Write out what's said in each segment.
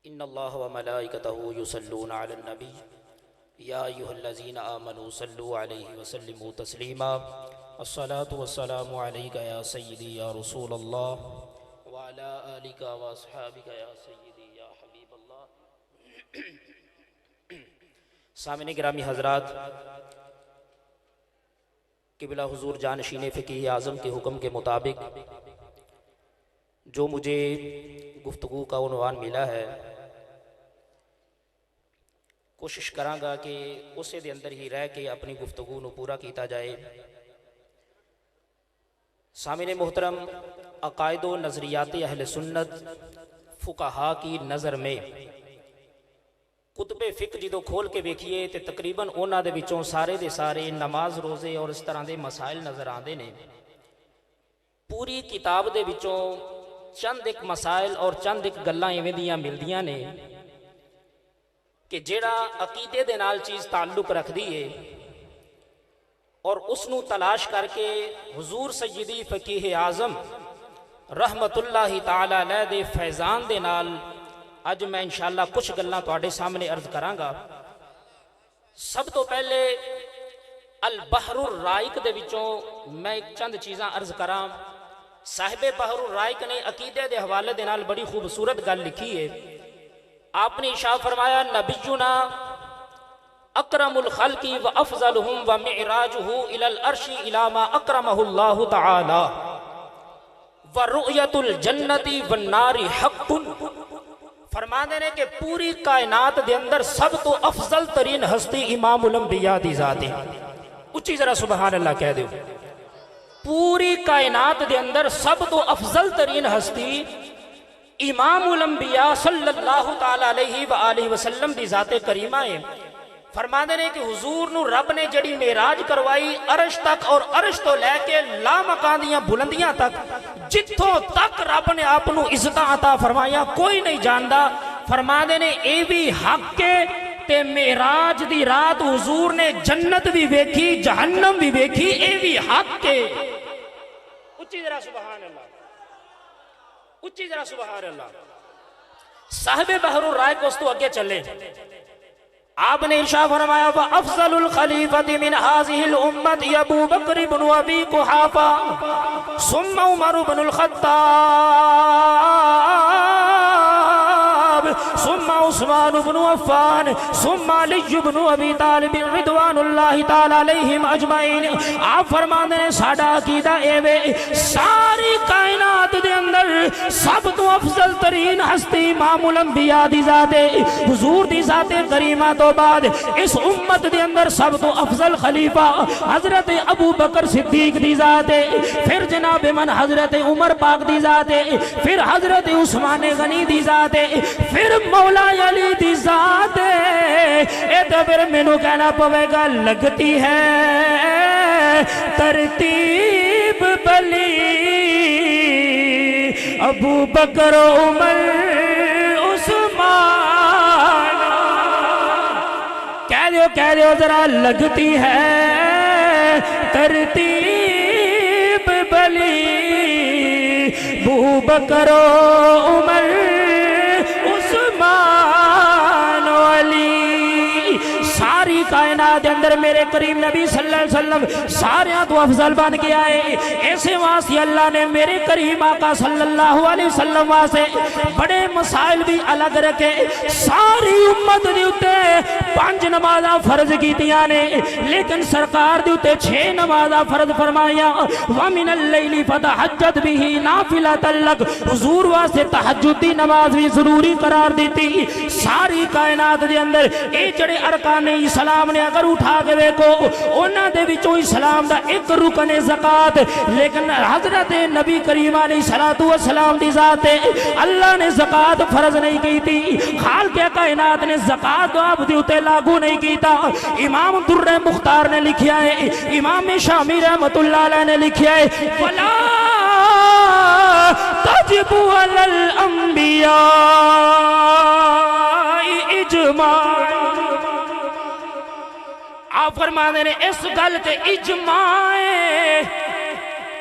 ان اللہ و ملائکتہ یصلون علی النبی یا ایھا الذین آمنوا صلوا علیہ وسلموا تسلیما الصلاۃ والسلام علیک یا سیدی یا رسول اللہ وعلی آلک واصحابک یا سیدی یا حبیب اللہ۔ سامعین گرامی حضرات، قبلہ حضور جانشین فقیہ اعظم کے حکم کے مطابق جو مجھے گفتگو کا عنوان ملا ہے، کوشش کراں گا کہ اسے دے اندر ہی رہ کے اپنی گفتگو نو پورا کیتا جائے۔ سامعین محترم، عقائد و نظریات اہل سنت فقہا کی نظر میں کتب فقہ جدو کھول کے ویکھیے تے تقریباً انہاں دے وچوں سارے دے سارے نماز روزے اور اس طرح دے مسائل نظر آندے نے۔ پوری کتاب دے وچوں چند ایک مسائل اور چند ایک گلاں ایویں دیاں ملدیاں نے کہ جیڑا عقیدے دے نال چیز تعلق رکھ دیئے اور اس نو تلاش کر کے حضور سیدی فقیہ اعظم رحمت اللہ تعالی علیہ دے فیضان دے نال اج میں انشاءاللہ کچھ گلاں تواڈے سامنے عرض کراں گا۔ سب تو پہلے البحر الرائق دے وچوں میں ایک چند چیزاں عرض کراں۔ صاحب بحر الرائق نے عقیدے دے حوالے دے نال بڑی خوبصورت گل لکھی ہے۔ آپ نے ارشاد فرمایا، نبینا اکرم الخلق و افضلہم و معراجہ الی العرش الی ما اکرمہ اللہ تعالی و رؤیت الجنت والنار حق۔ فرما دینے کہ پوری کائنات دے اندر سب تو افضل ترین ہستی امام الانبیاء دی ذات ہے۔ اچھی ذرا سبحان اللہ کہہ دو۔ پوری کائنات دے اندر سب تو افضل ترین ہستی امام الانبیاء صلی اللہ تعالیٰ علیہ وآلہ وسلم دی ذات کریمہ ہے۔ فرما دینے کہ حضور نو رب نے جڑی معراج کروائی عرش تک اور عرش تو لے کے لامکان دیاں بلندیاں تک، جتھوں تک رب نے آپ نو عزتاں عطا فرمایا کوئی نہیں جاندا۔ فرما دینے اے بھی حق کے تے معراج دی رات حضور نے جنت بھی ویکھی جہنم بھی ویکھی، اے بھی حق کے۔ اچھی ذرا سبحان اللہ، اچھی ذرا سبحان اللہ۔ صاحب بحر الرائق اس تو اگے چلے، آپ نے ارشاد فرمایا وَأَفْضَلُ الْخَلِيفَةِ مِنْ هَذِهِ الْأُمَّةِ أَبُو بَكْرِ بْنُ أَبِي قُحَافَةَ ثُمَّ عُمَرُ بْنُ الْخَطَّابِ ثُمَّ عُثْمَانُ بْنُ عَفَّانَ ثُمَّ عَلِيُّ بْنُ أَبِي طَالِبٍ رِضْوَانُ اللَّهِ تَعَالَى عَلَيْهِمْ أَجْمَعِينَ۔ آپ فرمانے ہیں ساڈا عقیدہ اے ساری کائنات دے اندر سب تو افضل ترین ہستی امام الانبیاء دی ذات حضور دی ذات کریمہ تو بعد اس امت دے اندر سب تو افضل خلیفہ حضرت ابو بکر صدیق دی ذات ہے، پھر جناب من حضرت عمر پاک دی ذات ہے، پھر حضرت عثمان غنی دی ذات ہے، پھر مولا علی دی ذات ہے۔ اے تو پھر مینوں کہنا پوے گا لگتی ہے ترتیب بلی ابو بکر عمر عثمان۔ کہہ دیو ذرا لگتی ہے ترتیب بلی ابو بکر عمر عثمان علی۔ ساری کائنات دے اندر میرے کریم نبی صلی اللہ علیہ وسلم ساریاں تو افضل بن کے آئے۔ ایسے واسطے اللہ نے میرے کریم آقا صلی اللہ علیہ وسلم واسطے بڑے مسائل بھی الگ رکھے۔ ساری امت دی اتے 5 نمازاں فرض کیتیاں نے، لیکن سرکار دی اتے 6 نمازاں فرض فرمایا۔ وَمِنَ اللَّيْلِ فَتَحَجَّدْ بِهِ نَافِلَةً لَكَ، حضور واسطے تہجد دی نماز بھی ضروری قرار دیتی۔ ساری کائنات دے اندر اے جڑے ارکان اسلام نے اگر اٹھا کے دیکھو انہاں دے وچوں اسلام دا ایک رکن زکات، لیکن حضرت نبی کریم علیہ السلام دی ذات اللہ نے زکات فرض نہیں کی تھی، خالق کائنات نے زکات آپ دی اتے لاگو نہیں کیتا۔ امام در مختار نے لکھیا ہے، امام شامی رحمت اللہ علیہ نے لکھیا ہے وَلَا تَجِبُ عَلَى الْأَنْبِيَاءِ اِجْمَاعٍ۔ آپ فرمانے نے اس گل تے اجماع ہے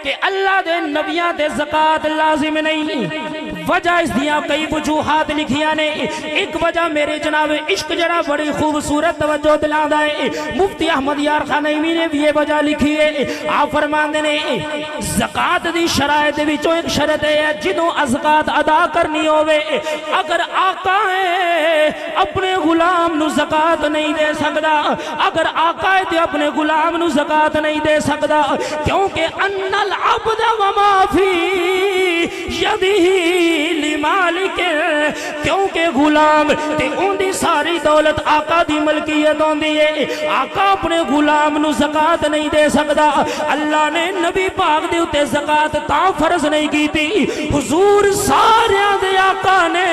کہ اللہ دے نبیان دے زکاة لازم نہیں، وجہ اس دیا کئی وجوہات لکھیا نے. ایک وجہ میرے جناب عشق جڑا بڑی خوبصورت توجہ دلاندہ ہے. مفتی احمد یار خان نعیمی نے بھی یہ وجہ لکھی ہے. آپ فرماندے نے زکاة دی شرائط وچوں ایک شرط ہے جنوں زکاة ادا کرنی ہوئے اگر آقا ہے اپنے غلام نو زکاة نہیں دے سکدا. اگر آقا ہے تو اپنے غلام نو زکاة نہیں دے سکدا کیونکہ ان العبد وما فی یدہ لمالک کیونکہ غلام تے ان دی ساری دولت آقا دی ملکیت ہوندی ہے. آقا اپنے غلام نو زکاة نہیں دے سکدا. اللہ نے نبی پاک دے اتے زکاة تا فرض نہیں کی تھی. حضور سارے دے آقا نے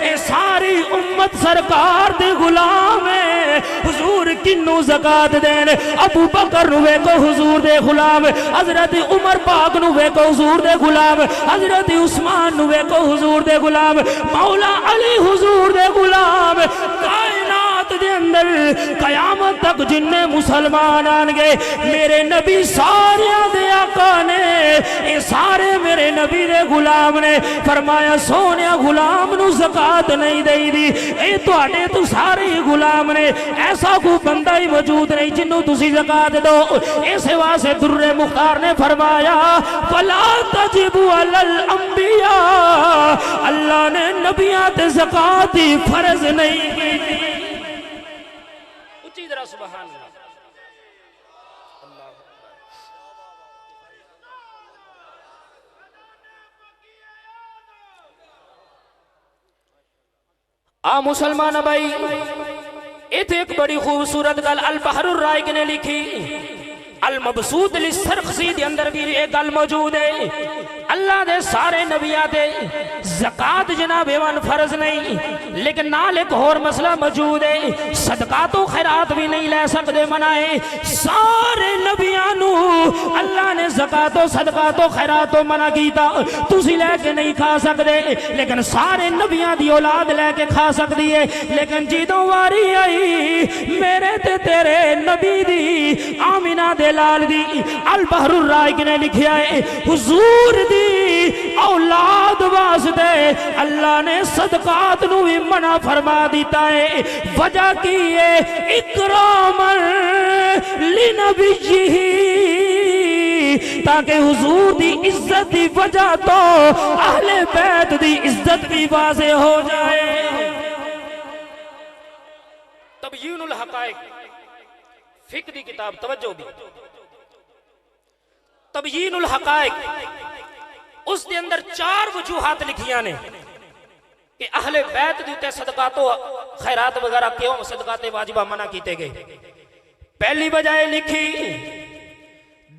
اے ساری امت سرکار دے غلام ہے. حضور کنو زکاة دین؟ ابو بکر نوے کو حضور دے غلام، حضرت عمر پاک نوے کو حضور دے غلام، حضرت عثمان نوے کو حضور دے غلام، مولا علی حضور دے غلام. کائنات دے اندر قیامت تک جن میں مسلمان آنگے میرے نبی سارے دے آقا نے اے سارے میرے نبی دے غلام نے فرمایا سونے غلام نو زکاة نہیں دے دی. اے تو آنے تو سارے غلام نے ایسا کو بندہ ہی موجود نہیں جنہوں تسی زکاة دو. ایسے واسے در مختار نے فرمایا فلا تجبو علی الانبیاء اللہ نے نبیات زکاة فرض نہیں کی تھی. اچھی طرح سبحان اللہ. مسلمان بھائی ایتھے ایک بڑی خوبصورت گل البحر الرائق نے لکھی. المبسوط للسرخسی دے اندر بھی ایک گل موجود ہے. اللہ دے سارے نبیات دے زکاة جناب ایوان فرض نہیں لیکن نال ایک اور مسئلہ موجود ہے. صدقات و خیرات بھی نہیں لے سکتے منائے. سارے نبیانو اللہ نے زکاة و صدقات و خیرات و منع کیتا. تسی لے کے نہیں کھا سکتے لیکن سارے نبیان دی اولاد لے کے کھا سکتی ہے. لیکن جیدوں واری آئی میرے تے تیرے نبی دی آمینہ دے لال دی البحر الرائق نے لکھیا ہے حضور دی اولاد واسطے اللہ نے صدقات نو بھی منع فرما دیتا ہے. وجہ کی ہے اکراماً لنبیہ تاکہ حضور دی عزت دی وجہ تو اہل بیت دی عزت بھی واضح ہو جائے. تبیین الحقائق فقہ دی کتاب توجہ دی تبیین الحقائق اس دے اندر 4 وجوہات لکھیاں نے کہ اہل بیت دیتے صدقات و خیرات وغیرہ کیوں صدقات واجبہ منع کیتے گئے. پہلی وجہ لکھی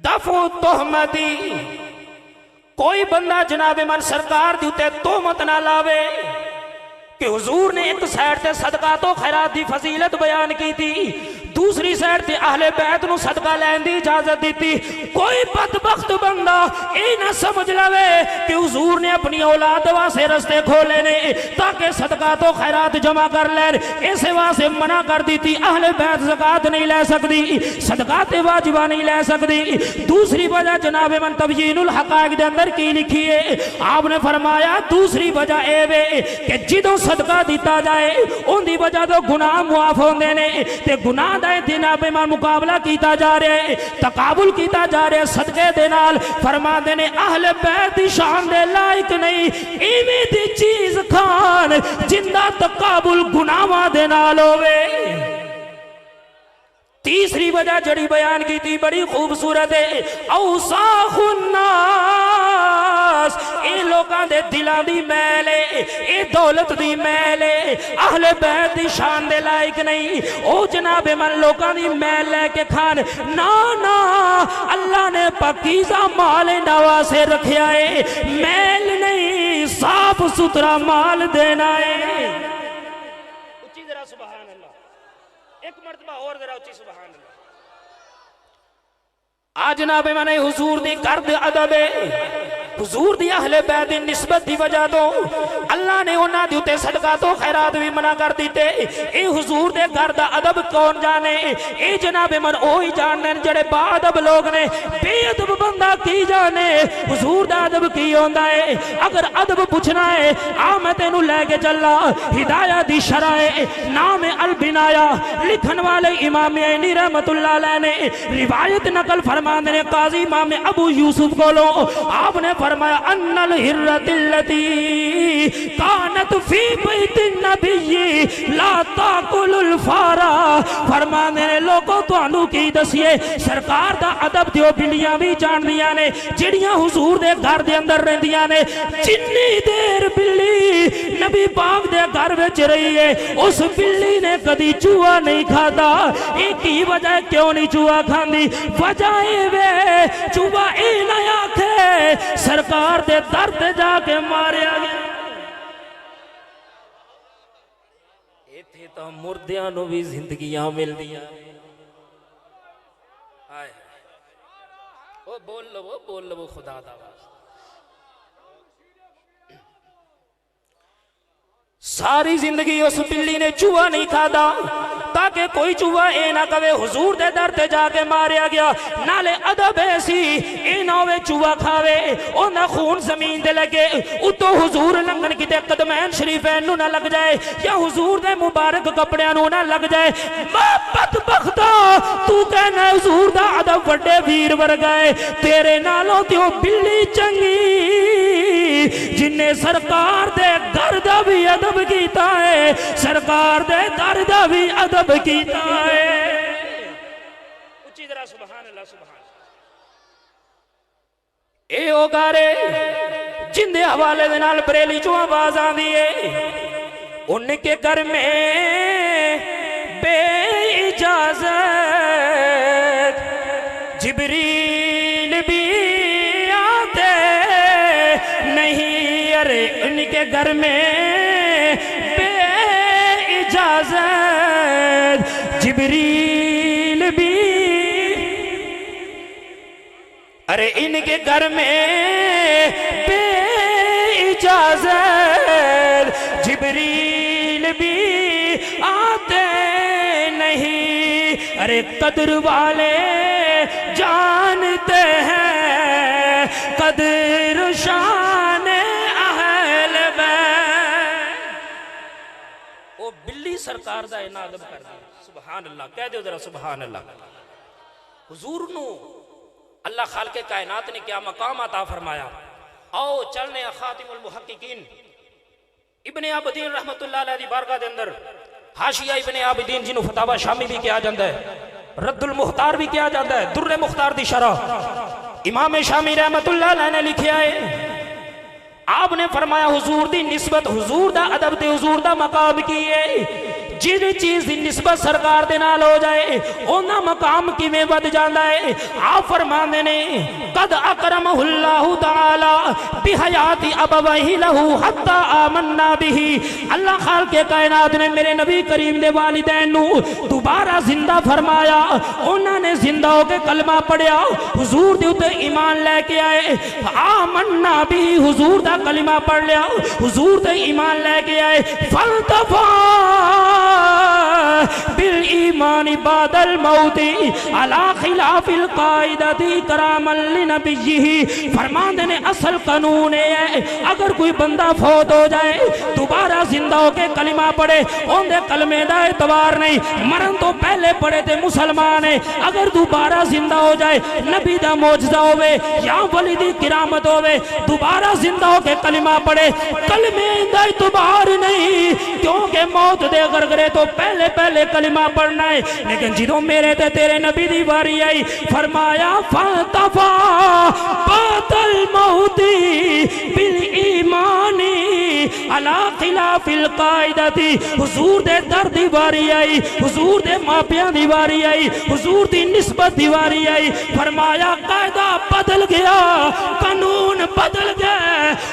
دفع تہمتی کوئی بندہ جناب من سرکار دیتے تہمت نہ لاوے کہ حضور نے ایک سائٹ تے صدقات و خیرات دی فضیلت بیان کی تھی دوسری سائٹ تے اہل بیت نو صدقہ لین دی اجازت دیتی. کوئی بدبخت بندہ اے نہ سمجھ لوے کہ حضور نے اپنی اولاد واسے رستے کھولے نے تاکہ صدقات و خیرات جمع کر لین ایسے واسے منع کر دیتی. اہل بیت زکاة نہیں لے سکتی صدقات واجبہ نہیں لے سکتی. دوسری وجہ جناب من تبیین الحقائق دے اندر کی لکھی ہے آپ نے فرمایا دوسری وجہ اے وے کہ جدوں صدقہ دیتا جائے ان دی وجہ تو گناہ معاف ہوندے نے تے گناہ دے جناب من مقابلہ کیتا جا رہے تقابل کیتا جا رہے صدقے دے نال. فرما دینے اہل بیت شان دے لائق نہیں ایویں دی چیز کھان جندہ تقابل گناہ دے نال ہوئے. تیسری وجہ جڑی بیان کی تھی بڑی خوبصورت ہے اوساخ الناس اے لوگاں دے دلان دی میلے اے دولت دی میلے اہل بیت دی شان دے لائق نہیں او جناب من لوگاں دی میل لے کے کھان نا نا اللہ نے پاکیزہ مال نوا سے رکھیا ہے میل نہیں صاف ستھرا مال دینا ہے. اچھی ذرا سبحان اللہ ایک مرتبہ اور ذرا اچھی سبحان اللہ. آج جناب میں نے حضور دی کرد ادب حضور دی اہل بیت دی نسبت دی وجہ تو اللہ نے انہاں دی اتے صدقہ تو خیرات بھی منع کر دیتے. اے حضور دے گھر دا ادب کون جانے؟ اے جناب من اوہی جاننے جڑے با ادب لوگ نے. بے ادب بندہ کی جانے حضور دا ادب کی ہوندا ہے؟ اگر ادب پوچھنا ہے میں تینوں لے کے چلا ہدایہ دی شرح نام البنایا لکھن والے امام عینی رحمت اللہ علیہ نے روایت نقل فرمانے نے قاضی امام ابو یوسف کو لو. آپ نے فرمایا ان الہرت اللتی کانت فی بیت النبی لا تاکل الفارا. فرمانے نے لوگوں تو انو کی دسیے سرکار دا ادب دیو بلیاں بھی جان دیا نے جڑیاں حضور دے گھر دے اندر رہ دیا نے. جنی دیر بلی نبی پاک دے گھر وچ رہی ہے اس بلی نے کدی چوہا نہیں کھادا. ایک ہی وجہ کیوں نہیں چوہا کھاندی؟ وجہ وے چوہا اے نہ آکھے سرکار دے در تے جا کے ماریا گیا. ایتھے تو مردیاں نو بھی زندگیاں مل دیا. آئے وہ بول لو خدا دا واسطہ. ساری زندگی اس بلی نے چوہا نہیں کھادا تاکہ کوئی چوہا اے نہ کہے حضور دے در تے جا کے ماریا گیا. نالے ادب ایسی اے نہ ہوئے چوہا کھاوے اونا خون زمین دے لگے اتو حضور لنگن کی تے قدمین شریفین نو نہ لگ جائے یا حضور دے مبارک کپڑے نو نہ لگ جائے. بدبختہ تو کہنا حضور دا ادب وڈے ویر ورگائے تیرے نالوں تیو بلی چنگی جنہیں سرکار دے گھر دا بھی ادب کیتا ہے سرکار دے در دا بھی ادب کیتا ہے. اچھی طرح سبحان اللہ سبحان اللہ. اے او گارے جن دے حوالے دے نال بریلی چوں آواز آن دیئے ان کے گھر میں بے اجازت جبریل بھی آتے نہیں. ارے ان کے گھر میں جبریل بھی ارے ان کے گھر میں بے اجازت جبریل بھی آتے نہیں. ارے قدر والے جانتے ہیں قدر شان اہل بیت. وہ بلی سرکار دا اینا ادب کر دیا. سبحان اللہ کہہ دے ذرا سبحان اللہ. حضور نو اللہ خالق کائنات نے کیا مقام عطا فرمایا. آؤ چلنے خاتم المحققین ابن عابدین رحمت اللہ علیہ دی بارگاہ دے اندر حاشیہ ابن عابدین جنہوں فتاوہ شامی بھی کیا جاندہ ہے رد المختار بھی کیا جاندہ ہے در مختار دی شرح امام شامی رحمت اللہ علیہ نے لکھیا ہے. آپ نے فرمایا حضور دی نسبت حضور دا ادب دے حضور دا مقام کی ہے. جن چیز دی نسبت سرکار دے نال ہو جائے اونا مقام کی میں ود جاندہ ہے. آپ فرمانے نے قد اکرمہ اللہ تعالی بحیات ابویہ لہو حتی آمنا بھی. اللہ خالق کائنات نے میرے نبی کریم دے والدین نو دوبارہ زندہ فرمایا. انہوں نے زندہ ہو کے کلمہ پڑھیا حضور دے اتے ایمان لے کے آئے. آمنا بھی حضور دا کلمہ پڑھ لیا حضور دے ایمان لے کے آئے. فالتفا بالایمان بعد الموت علی خلاف القائدۃ کراما لنبیہ. فرماندے نے اصل قانون ہے اگر کوئی بندہ فوت ہو جائے دوبارہ زندہ ہو کے کلمہ پڑھے ان دے کلمے دا اعتبار نہیں. مرن تو پہلے پڑھے تھے مسلمان ہے اگر دوبارہ زندہ ہو جائے نبی دا معجزہ ہوئے یا ولی دی کرامت ہوئے دوبارہ زندہ ہو کے کلمہ پڑھے کلمے دا اعتبار نہیں کیونکہ موت دے گرگرے تو پہلے کلمہ پڑھنا ہے. لیکن جدوں میرے تے تیرے نبی دی باری آئی فرمایا فالتفا بعد الموت بالایمان علی خلاف القائدۃ. حضور دے در دی باری آئی حضور دے ماپیاں دی باری آئی حضور دی نسبت دی باری آئی. فرمایا قاعدہ بدل گیا قانون بدل گیا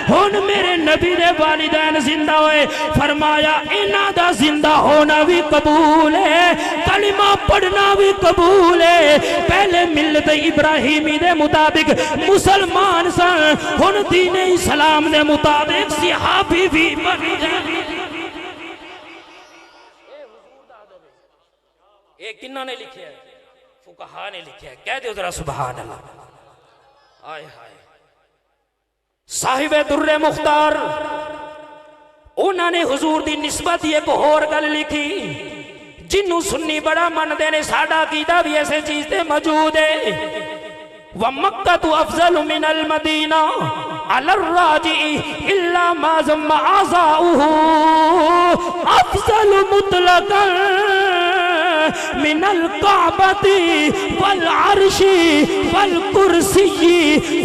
ہن میرے نبی دے والدین زندہ ہوئے. فرمایا انہاں نبیاں دا زندہ ہونا بھی قبول ہے، کلمہ پڑھنا بھی قبول ہے۔ پہلے ملت ابراہیمی دے مطابق مسلمان سن، ہن دین اسلام دے مطابق صحابی بھی بن گئے۔ ایک کنہ نے لکھیا ہے؟ فقہا نے لکھیا ہے، کہہ دیو ذرا سبحان اللہ۔ آئے ہائے، صاحب در مختار انہوں نے حضور دی نسبت ایک اور گل لکھی، جنوں سنی بڑا من دے نے، ساڈا عقیدہ بھی ایسے چیز تے موجود ہے۔ وَمَكَّةُ أَفْضَلُ مِنَ الْمَدِينَةِ عَلَى الرَّاجِعِ إِلَّا مَا ذَمَّ أَعْضَاؤُهُ أَفْضَلُ مُطْلَقًا من الکعبۃ والعرش والکرسی۔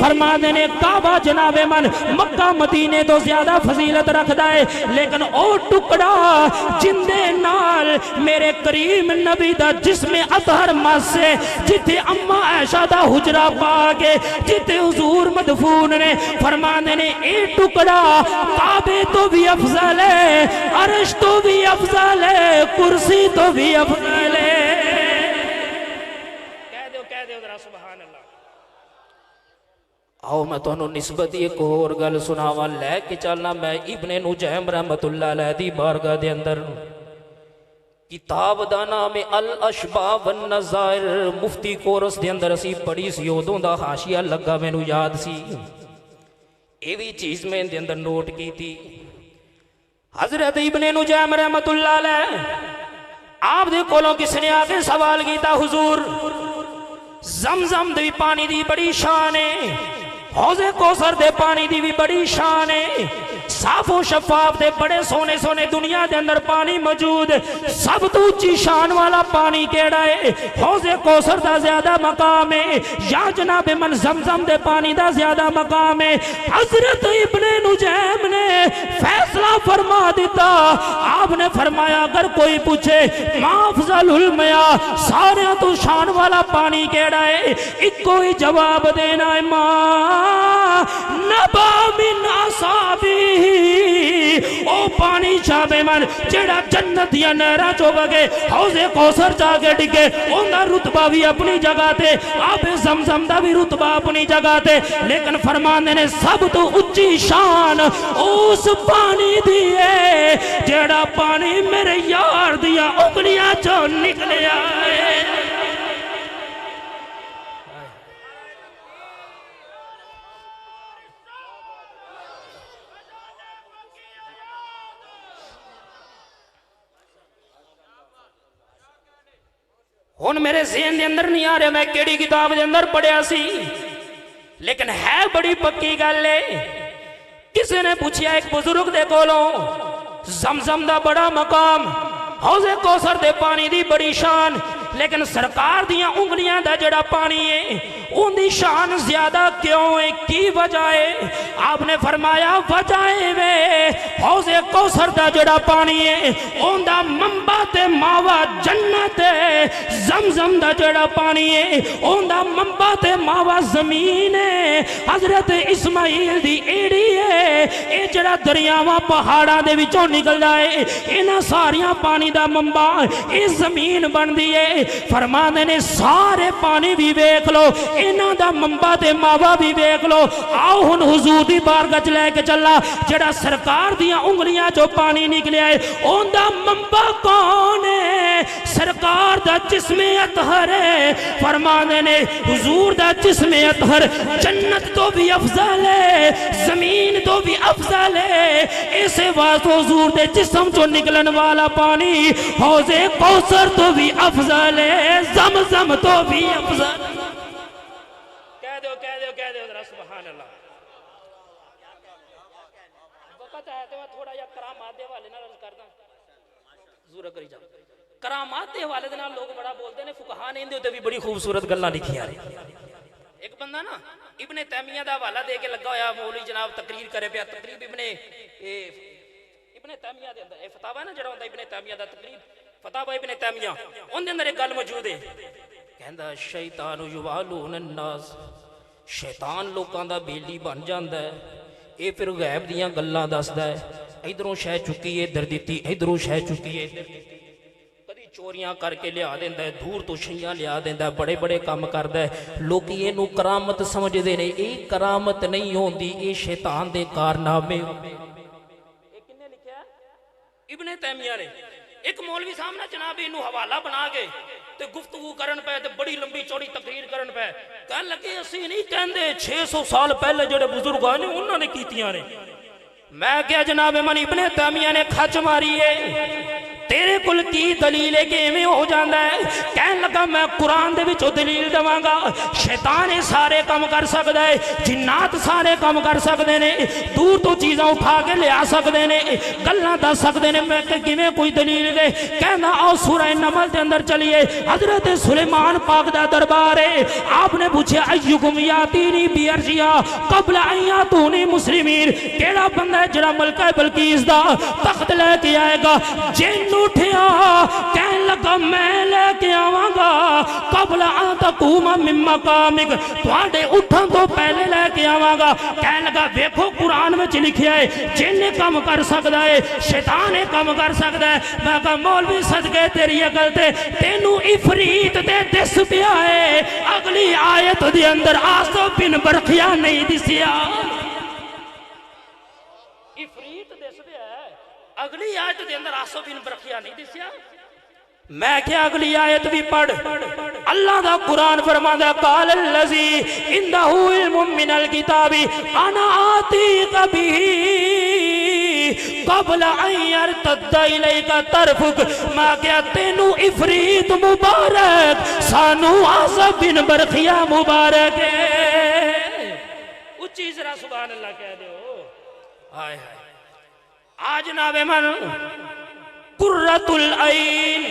فرما دینے کعبہ جناب من مکہ مدینے تو زیادہ فضیلت رکھدا ہے، لیکن او ٹکڑا جندے نال میرے کریم نبی دا جسم اطہر ماسے، جتے اما عائشہ دا حجرہ پا کے جتے حضور مدفون نے، فرما دینے اے ٹکڑا کعبے تو بھی افضل ہے، عرش تو بھی افضل ہے، کرسی تو بھی افضل ہے۔ کہہ دیو ذرا سبحان اللہ۔ آؤ میں تو انہوں نسبت ایک اور گل سناوا لے کے چلنا، میں ابن نجیم رحمت اللہ علیہ دی بارگاہ دے اندر کتاب دا نام الاشباہ والنظائر، مفتی کورس دے اندر اسی پڑھی سی، ادوں دا حاشیہ لگا مینوں یاد سی، یہ بھی چیز میں دے اندر نوٹ کی تھی۔ حضرت ابن نجیم رحمت اللہ علیہ آپ دے کولوں کس نے آگے سوال کیتا، حضور زمزم دی پانی دی بڑی شان ہے، حوض کوثر دے پانی دی بھی بڑی شان ہے، صاف و شفاف دے بڑے سونے سونے دنیا دے اندر پانی موجود، سب تو اونچی شان والا پانی کیڑا ہے؟ حوض کوثر دا زیادہ مقام ہے یا جناب من زمزم دے پانی دا زیادہ مقام ہے؟ حضرت ابن نجیم نے فیصلہ فرما دیتا، آپ نے فرمایا اگر کوئی پوچھے ما افضل المیاء، سارے تو شان والا پانی کیڑا ہے؟ ایک کوئی جواب دینا ہے، ماں نبا من اصابی، او پانی چاہے من جڑا جنت یا نہرہ چو بگے حوض کوثر چاہے ڈگے، اندہ رتبہ بھی اپنی جگہ تے، آپ زمزم دا بھی رتبہ اپنی جگہ تے، لیکن فرمانے نے سب تو اچھی شان اس پانی دیئے جڑا پانی میرے یار دیا انگلیاں چو نکلے آئے۔ ہن میرے ذہن دے اندر نہیں آ رہے میں کیڑی کتاب دے اندر پڑھیا سی، لیکن ہے بڑی پکی گل ہے۔ کسی نے پوچھیا ایک بزرگ دے کولوں، زمزم دا بڑا مقام، حوض کوثر دے پانی دی بڑی شان، لیکن سرکار دیاں انگلیاں دا جڑا پانی ہے ان دی شان زیادہ کیوں ہے؟ کی وجہ ہے؟ آپ نے فرمایا وجہ ہے حوض کوثر دا جڑا پانی ہے ان دا منبع تے ماوا جنت ہے، زمزم دا جڑا پانی ہے ان دا منبع تے ماوا زمین ہے۔ حضرت اسماعیل دی ایڑی ہے، اے جڑا دریاواں پہاڑاں دے وچوں نکل جائے، انہاں ساریاں پانی دا منبع اے زمین بن دی ہے۔ فرمانے نے سارے پانی بھی بیک لو، انہاں دا منبع تے ماوا بھی بیک لو، آؤ ہن حضور دی بارگاہ چ لے کے چلا، جڑا سرکار دیاں انگلیاں جو پانی نکلے آئے ان دا منبع کون ہے؟ سرکار دا جسم اطہر ہے۔ فرمانے نے حضور دا جسم اطہر جنت تو بھی افضل ہے، زمین تو بھی افضل ہے، اسے واسطے حضور دے جسم جو نکلن والا پانی حوض کوثر تو بھی افضل ہے، زمزم تو بھی افضل۔ کہہ دو ذرا سبحان اللہ۔ وقت ہے تو تھوڑا یا کرامات دے والے نہ رض کرنا ضرور کری جا۔ کرامات دے والے دے نال لوگ بڑا بولتے ہیں، فقہا نے اندے تے بھی بڑی خوبصورت گلاں لکھی آ رہی۔ ایک بندہ نا ابن تیمیہ دا حوالہ دے کے لگا ہویا، مولوی جناب تقریر کرے پیا، تقریب ابن تیمیہ دے اندر فتاوی نا جڑا ہوندا ابن تیمیہ دا تقریب، فتاوی ابن تیمیہ، ان دے اندر ایک گل موجود ہے، کہندا شیطان یوالون الناس، شیطان لوکاں دا بیلی بن جاندا ہے، اے پھر غیب دیاں گلاں دسدا ہے۔ ادھروں شے چکی ادھر دیتی ادھروں شے چکی ادھر دیتی کدی چوریاں کر کے لیا دیندا ہے دور تو شیاں لیا دیندا ہے بڑے بڑے کام کردا ہے لوکی اینو کرامت سمجھدے نے اے کرامت نہیں ہوندی اے شیطان دے کارنامے اے کنے لکھیا ابن تیمیہ نے ایک مولوی صاحب نے جناب انہوں حوالہ بنا کے تے گفتگو کرن پہ تے بڑی لمبی چوڑی تقریر کرن پہ کہن لگے اسی نہیں کہندے 600 سال پہلے جڑے بزرگ آئے نے انہوں نے کیتیاں نے میں کیا جناب من ابن تیمیہ نے کھچ ماری ہے تیرے کل کی دلیل ہے کہ میں ہو جاندہ ہے کہن لگا میں قرآن دے وچوں دلیل دواں گا شیطان سارے کام کر سکدا ہے جنات سارے کام کر سکدے نے دور تو چیزاں اٹھا کے لے آ سکدے نے گلاں دس سکدے نے میں کہ کیویں کوئی دلیل دے کہنا آؤ سورہ نمل دے اندر چلیے حضرت سلیمان پاک دا دربار ہے آپ نے پوچھا ایکم یاتینی بیرجیا قبل ان یاتونی مسلمین کیڑا بندہ ہے جڑا ملکہ بلقیس دا تخت لے کے آئے گا جن اٹھیا کہن لگا میں لے کے آواں گا قبل ان تقوم من مقامک تواڈے اٹھن تو پہلے لے کے آواں گا کہن لگا دیکھو قرآن میں لکھیا ہے جن کام کر سکدا ہے شیطان کام کر سکدا ہے میں کہا مولوی صدقے تیری عقل تے تینوں عفریت تے دس پیا ہے اگلی آیت دے اندر آسو بن برقیہ نہیں دسیا اگلی آیت دے اندر آسو بن برقیہ نہیں دسیا میں کیا اگلی آیت بھی پڑھ اللہ دا قرآن فرماتا ہے قال الذی عندہ علم من الکتاب انا آتیک بہ قبل ان یرتد الیک طرفک میں کیا تینوں عفریت مبارک سانو آسو بن برقیہ مبارک ہے اچھی ذرا سبحان اللہ کہہ دے آئے ہائے آج جناب من قرۃ العین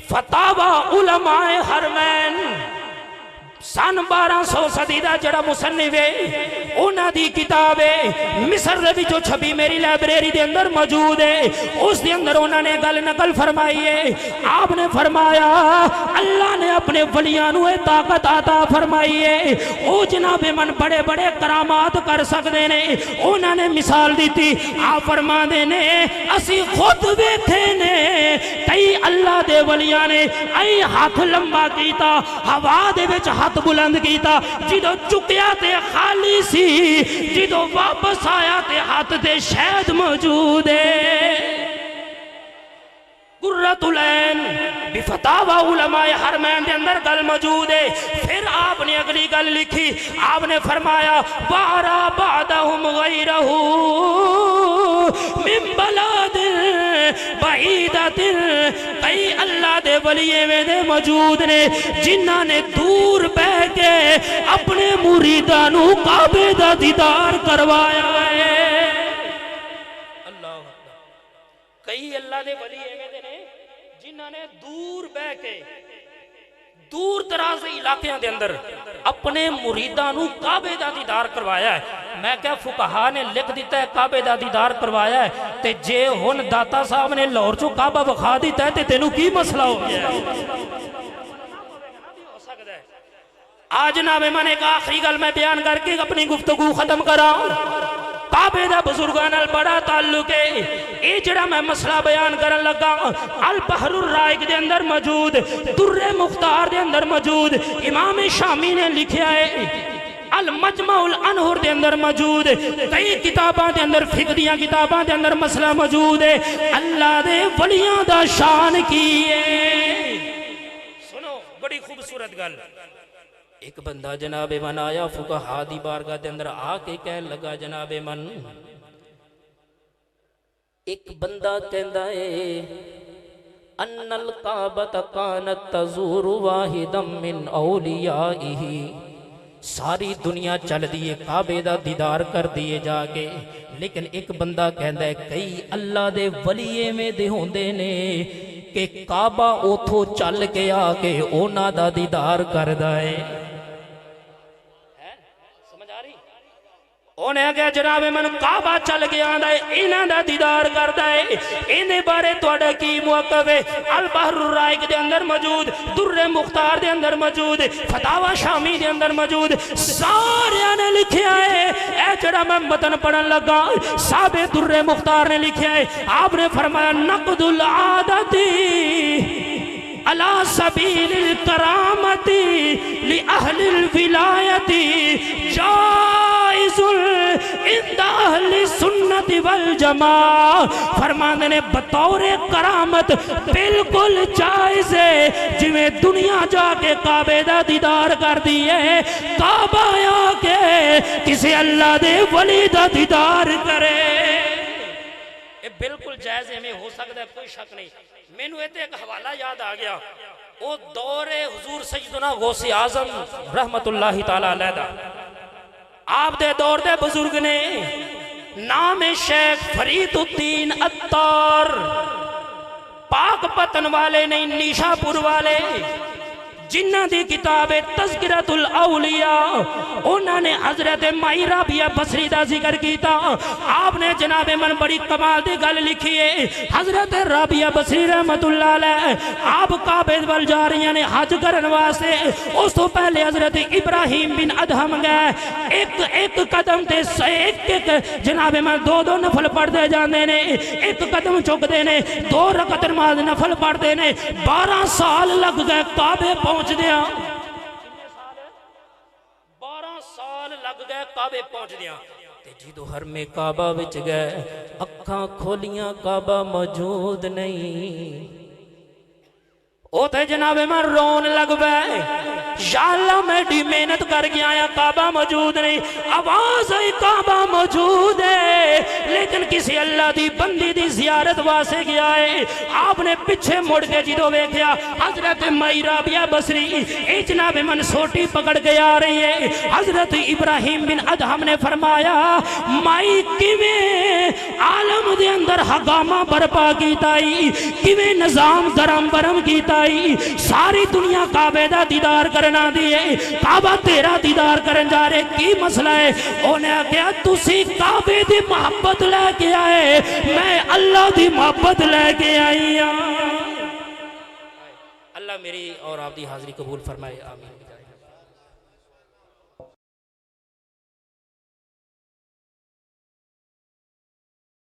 فتاوی علماء حرمین سن 1200 صدی دا جڑا مصنف ہے انہاں دی کتاب ہے مصر دے وچوں چھپی میری لائبریری دے اندر موجود ہے اس دے اندر انہاں نے گل نقل فرمائی ہے آپ نے فرمایا اللہ نے اپنے ولیاں نو طاقت عطا فرمائی ہے او جناب من بڑے بڑے کرامات کر سکدے نے انہاں نے مثال دیتی آپ فرماندے نے اسی خود ویکھے نے کئی اللہ دے ولیاں نے ائی ہاتھ لمبا کیتا ہوا دے وچ ہاتھ بلند کیتا جدو چکیا تے خالی سی جدو واپس آیا تے ہاتھ تے شہد موجود ہے قرۃ العین بفتاوی علماء حرمین دے اندر گل موجود ہے پھر آپ نے اگلی گل لکھی آپ نے فرمایا وارا بعدہم غیرہ من بلاد بعیدت کئی اللہ دے ولیے میں دے موجود نے جنہاں نے دور بہ کے اپنے مریدانوں کعبے دا دیدار کروایا ہے اللہ کئی اللہ دے ولیے میں دے نے جنہاں نے دور بہ کے دور دراز علاقیاں دے اندر اپنے مریدانوں کعبے دا دیدار کروایا ہے میں کہا فقہا نے لکھ دیتا ہے کعبے دا دیدار کروایا ہے تے جے ہن داتا صاحب نے لاہور چوں کعبہ بخا دیتا ہے تے تینوں کی مسئلہ ہو گیا ہے آج جناب میں نے ایک آخری گل میں بیان کر کے اپنی گفتگو ختم کرا کعبے دا بزرگان بڑا تعلق ہے اے جڑا میں مسئلہ بیان کرن لگا البحر الرائق دے اندر موجود در مختار دے اندر موجود امام شامی نے لکھیا ہے المجمع الانہر دے اندر موجود کئی کتاباں دے اندر فقہ دیاں کتاباں دے اندر مسئلہ موجود ہے اللہ دے ولیاں دا شان کی ہے سنو بڑی خوبصورت گل ایک بندہ جناب من آیا فقہا دی بارگاہ دے اندر آ کے کہن لگا جناب من ایک بندہ کہندا ہے ان الکعبۃ کانت تزور واحدا من اولیائہ ساری دنیا چل دیئے کعبے دا دیدار کر دیئے جا کے لیکن ایک بندہ کہندا ہے کئی اللہ دے ولیے میں دے ہوندے نے کہ کعبہ اوتھوں چل کے آ کے اونا دا دیدار کردا ہے انہیں کہا جناب من کعبہ چل گیا ہے انہاں دا دیدار کردا ہے انہیں بارے تواڈا کی موقف ہے البحر الرائق دے اندر موجود در مختار دے اندر موجود فتاوی شامی دے اندر موجود سارے نے لکھیا ہے اے جڑا میں متن پڑھن لگا صاحب در مختار نے لکھیا ہے آپ نے فرمایا نقد العادتی علی سبیل الکرامت لأہل الولایت جائز عند اہل سنت والجماع فرمانے نے بطور کرامت بالکل جائز ہے جویں دنیا جا کے کعبے دا دیدار کر دیئے کعبہ آ کے کسی اللہ دے ولی دا دیدار کرے یہ بالکل جائز ہے میں ہو سکتا ہے کوئی شک نہیں میں نے ایک حوالہ یاد آ گیا وہ دور حضور سیدنا غوث اعظم رحمت اللہ تعالی علیہ دا آپ دے دور دے بزرگ نے نام شیخ فرید الدین عطار پاک پتن والے نہیں نیشا پور والے جنہ دی کتاب تذکرۃ الاولیاء انہوں نے حضرت مائی رابعہ بصری دا ذکر کیتا آپ نے جناب من بڑی کمال دی گل لکھی ہے حضرت رابعہ بصری رحمت اللہ علیہ آپ کعبے وال جا رہی نے حج کرن واسطے اس تو پہلے حضرت ابراہیم بن ادہم گئے ایک قدم تے ایک جناب من دو نفل پڑھ دے جاندے نے ایک قدم چک دے نے 2 رکعت نماز نفل پڑھ دے نے 12 سال لگ گئے کعبے پہنچ دیا 12 سال لگ گئے کعبے پہنچ دیا جدو ہر میں کعبہ وچ گئے اکھاں کھولیاں کعبہ موجود نہیں او تے جناب میں رون لگ بے یا اللہ میں ڈی محنت کر گیا یا کعبہ موجود نہیں آواز آئی کعبہ موجود ہے لیکن کسی اللہ دی بندی دی زیارت واسے گیا ہے آپ نے پچھے مڑ کے جدو ویکھیا حضرت مائی رابعہ بصری اے جناب من سوٹی پکڑ کے آ رہی ہے حضرت ابراہیم بن ادہم نے فرمایا مائی کیویں عالم دے اندر حکامہ برپا کیتائی کیویں نظام درم برم کیتائی ساری دنیا کعبے دا دیدار کرنا دیئے کعبہ تیرا دیدار کرن جا رہے کی مسئلہ ہے انہیں کہا تُسی کعبے دی محبت لے کے آئے میں اللہ دی محبت لے کے آئی ہوں اللہ میری اور آپ دی حاضری قبول فرمائے آمین